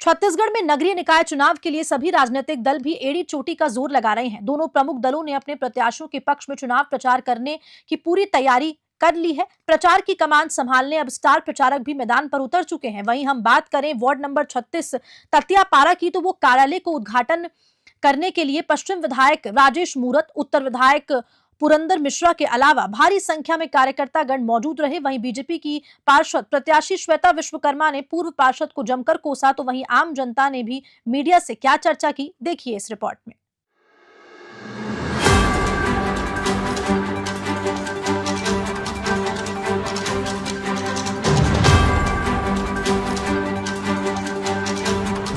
छत्तीसगढ़ में नगरीय निकाय चुनाव के लिए सभी राजनीतिक दल भी एड़ी चोटी का जोर लगा रहे हैं। दोनों प्रमुख दलों ने अपने प्रत्याशियों के पक्ष में चुनाव प्रचार करने की पूरी तैयारी कर ली है। प्रचार की कमान संभालने अब स्टार प्रचारक भी मैदान पर उतर चुके हैं। वहीं हम बात करें वार्ड नंबर 36 ततियापारा की, तो वो कार्यालय को उद्घाटन करने के लिए पश्चिम विधायक राजेश मूरत, उत्तर विधायक पुरंदर मिश्रा के अलावा भारी संख्या में कार्यकर्तागण मौजूद रहे। वहीं बीजेपी की पार्षद प्रत्याशी श्वेता विश्वकर्मा ने पूर्व पार्षद को जमकर कोसा, तो वहीं आम जनता ने भी मीडिया से क्या चर्चा की, देखिए इस रिपोर्ट में।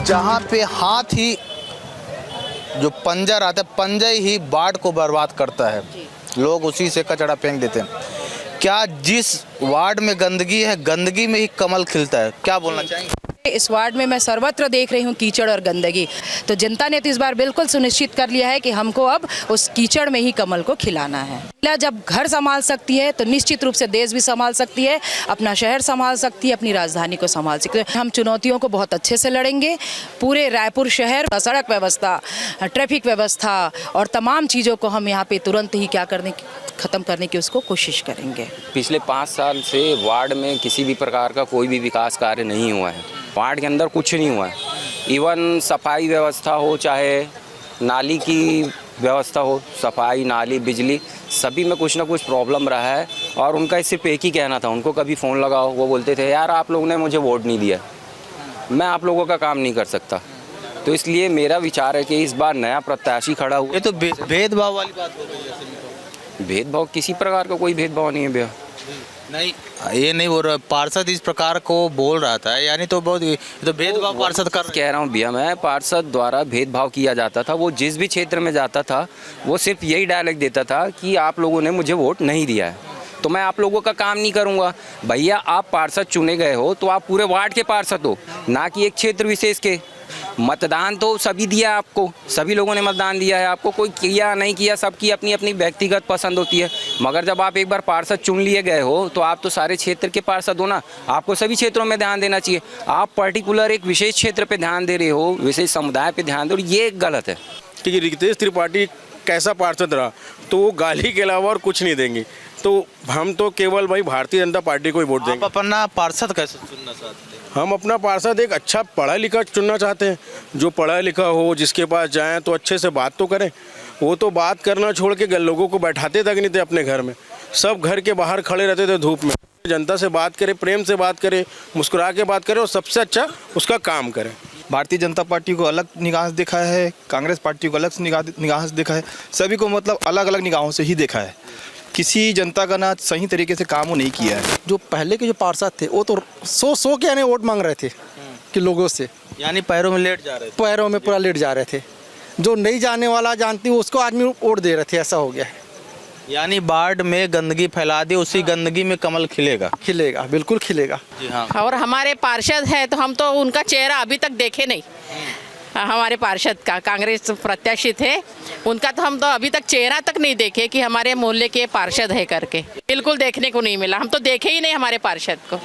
जहाँ पे हाथ ही जो पंजा आता है, पंजा ही बाढ़ को बर्बाद करता है। लोग उसी से कचरा फेंक देते हैं। क्या जिस वार्ड में गंदगी है, गंदगी में ही कमल खिलता है? क्या बोलना चाहेंगे? इस वार्ड में मैं सर्वत्र देख रही हूँ कीचड़ और गंदगी। तो जनता ने तो इस बार बिल्कुल सुनिश्चित कर लिया है कि हमको अब उस कीचड़ में ही कमल को खिलाना है। जब घर संभाल सकती है तो निश्चित रूप से देश भी संभाल सकती है, अपना शहर संभाल सकती है, अपनी राजधानी को संभाल सकती है। हम चुनौतियों को बहुत अच्छे से लड़ेंगे। पूरे रायपुर शहर का सड़क व्यवस्था, ट्रैफिक व्यवस्था और तमाम चीज़ों को हम यहाँ पे तुरंत ही ख़त्म करने की उसको कोशिश करेंगे। पिछले 5 साल से वार्ड में किसी भी प्रकार का कोई भी विकास कार्य नहीं हुआ है। वार्ड के अंदर कुछ नहीं हुआ है। इवन सफाई व्यवस्था हो, चाहे नाली की व्यवस्था हो, सफाई, नाली, बिजली, सभी में कुछ ना कुछ प्रॉब्लम रहा है। और उनका सिर्फ एक ही कहना था, उनको कभी फ़ोन लगाओ, वो बोलते थे यार आप लोगों ने मुझे वोट नहीं दिया, मैं आप लोगों का काम नहीं कर सकता। तो इसलिए मेरा विचार है कि इस बार नया प्रत्याशी खड़ा हुआ। ये तो भेदभाव वाली बात हो गई है। भेदभाव, किसी प्रकार का कोई भेदभाव नहीं है भैया। नहीं, ये नहीं बोल रहा। पार्षद इस प्रकार को बोल रहा था, यानी तो बहुत तो भेदभाव पार्षद कर कह रहा हूँ भैया मैं, पार्षद द्वारा भेदभाव किया जाता था। वो जिस भी क्षेत्र में जाता था वो सिर्फ यही डायलॉग देता था कि आप लोगों ने मुझे वोट नहीं दिया है तो मैं आप लोगों का काम नहीं करूँगा। भैया आप पार्षद चुने गए हो तो आप पूरे वार्ड के पार्षद हो, ना कि एक क्षेत्र विशेष के। मतदान तो सभी दिया आपको, सभी लोगों ने मतदान दिया है आपको, कोई किया नहीं किया, सबकी अपनी अपनी व्यक्तिगत पसंद होती है। मगर जब आप एक बार पार्षद चुन लिए गए हो तो आप तो सारे क्षेत्र के पार्षद हो ना, आपको सभी क्षेत्रों में ध्यान देना चाहिए। आप पर्टिकुलर एक विशेष क्षेत्र पे ध्यान दे रहे हो, विशेष समुदाय पे ध्यान दे रहे हो, ये गलत है। कि रितेश त्रिपाठी कैसा पार्षद रहा तो वो गाली के अलावा और कुछ नहीं देंगे। तो हम तो केवल भाई भारतीय जनता पार्टी को ही वोट देंगे। आप अपना पार्षद कैसे चुनना चाहते हैं? हम अपना पार्षद एक अच्छा पढ़ा लिखा चुनना चाहते हैं, जो पढ़ा लिखा हो, जिसके पास जाएं तो अच्छे से बात तो करें। वो तो बात करना छोड़ के लोगों को बैठाते तक नहीं थे अपने घर में, सब घर के बाहर खड़े रहते थे धूप में। जनता से बात करें, प्रेम से बात करें, मुस्कुरा के बात करें और सबसे अच्छा उसका काम करें। भारतीय जनता पार्टी को अलग निगाह से देखा है, कांग्रेस पार्टी को अलग निगाह से देखा है, सभी को मतलब अलग अलग निगाहों से ही देखा है। किसी जनता का ना सही तरीके से काम वो नहीं किया है। जो पहले के जो पार्षद थे वो तो सो के यानी वोट मांग रहे थे कि लोगों से, यानी पैरों में लेट जा रहे थे, पैरों में पूरा लेट जा रहे थे। जो नहीं जाने वाला जानती उसको आदमी वोट दे रहे थे, ऐसा हो गया है। यानी बाढ़ में गंदगी फैला दी, उसी गंदगी में कमल खिलेगा। खिलेगा, बिल्कुल खिलेगा। जी हाँ। और हमारे पार्षद है तो हम तो उनका चेहरा अभी तक देखे नहीं। हमारे पार्षद का कांग्रेस प्रत्याशी थे, उनका तो हम तो अभी तक चेहरा तक नहीं देखे कि हमारे मोहल्ले के पार्षद है करके, बिल्कुल देखने को नहीं मिला। हम तो देखे ही नहीं हमारे पार्षद को।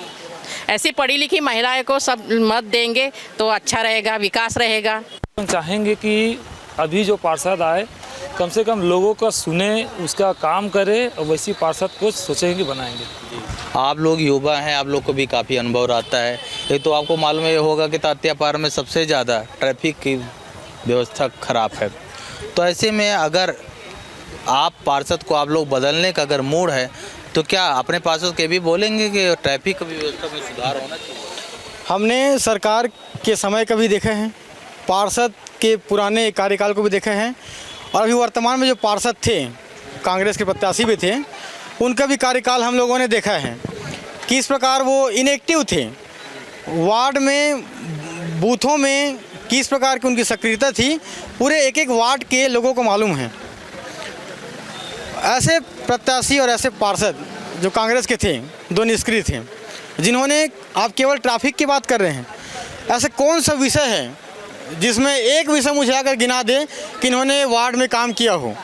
ऐसी पढ़ी लिखी महिलाएं को सब मत देंगे तो अच्छा रहेगा, विकास रहेगा। हम चाहेंगे कि अभी जो पार्षद आए कम से कम लोगों का सुने, उसका काम करे और वैसी पार्षद को सोचेंगे बनाएंगे। आप लोग युवा हैं, आप लोग को भी काफ़ी अनुभव रहता है। ये तो आपको मालूम ये होगा कि ततियापारा में सबसे ज़्यादा ट्रैफिक की व्यवस्था खराब है। तो ऐसे में अगर आप पार्षद को आप लोग बदलने का अगर मूड है तो क्या अपने पार्षद के भी बोलेंगे कि ट्रैफिक व्यवस्था में सुधार होना चाहिए? हमने सरकार के समय का भी देखे हैं, पार्षद के पुराने कार्यकाल को भी देखे हैं, और अभी वर्तमान में जो पार्षद थे, कांग्रेस के प्रत्याशी भी थे, उनका भी कार्यकाल हम लोगों ने देखा है कि इस प्रकार वो इनएक्टिव थे। वार्ड में, बूथों में किस प्रकार की उनकी सक्रियता थी, पूरे एक एक वार्ड के लोगों को मालूम है। ऐसे प्रत्याशी और ऐसे पार्षद जो कांग्रेस के थे, दो निष्क्रिय थे, जिन्होंने, आप केवल ट्रैफिक की बात कर रहे हैं, ऐसे कौन सा विषय है जिसमें एक विषय मुझे आकर गिना दे कि इन्होंने वार्ड में काम किया हो?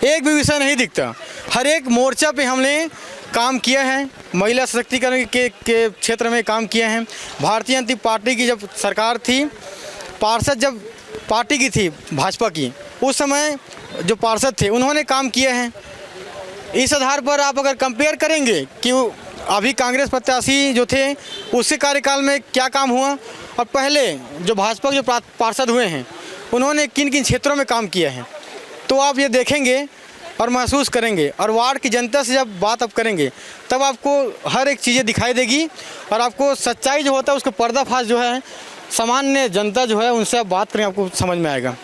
एक भी विषय नहीं दिखता। हर एक मोर्चा पे हमने काम किया है। महिला सशक्तिकरण के क्षेत्र में काम किए हैं। भारतीय जनता पार्टी की जब सरकार थी, पार्षद जब पार्टी की थी भाजपा की, उस समय जो पार्षद थे उन्होंने काम किए हैं। इस आधार पर आप अगर कंपेयर करेंगे कि अभी कांग्रेस प्रत्याशी जो थे उसके कार्यकाल में क्या काम हुआ और पहले जो भाजपा के जो पार्षद हुए हैं उन्होंने किन किन क्षेत्रों में काम किया है, तो आप ये देखेंगे और महसूस करेंगे। और वार्ड की जनता से जब बात आप करेंगे तब आपको हर एक चीज़ें दिखाई देगी और आपको सच्चाई जो होता है उसका पर्दाफाश जो है सामान्य जनता जो है उनसे आप बात करें आपको समझ में आएगा।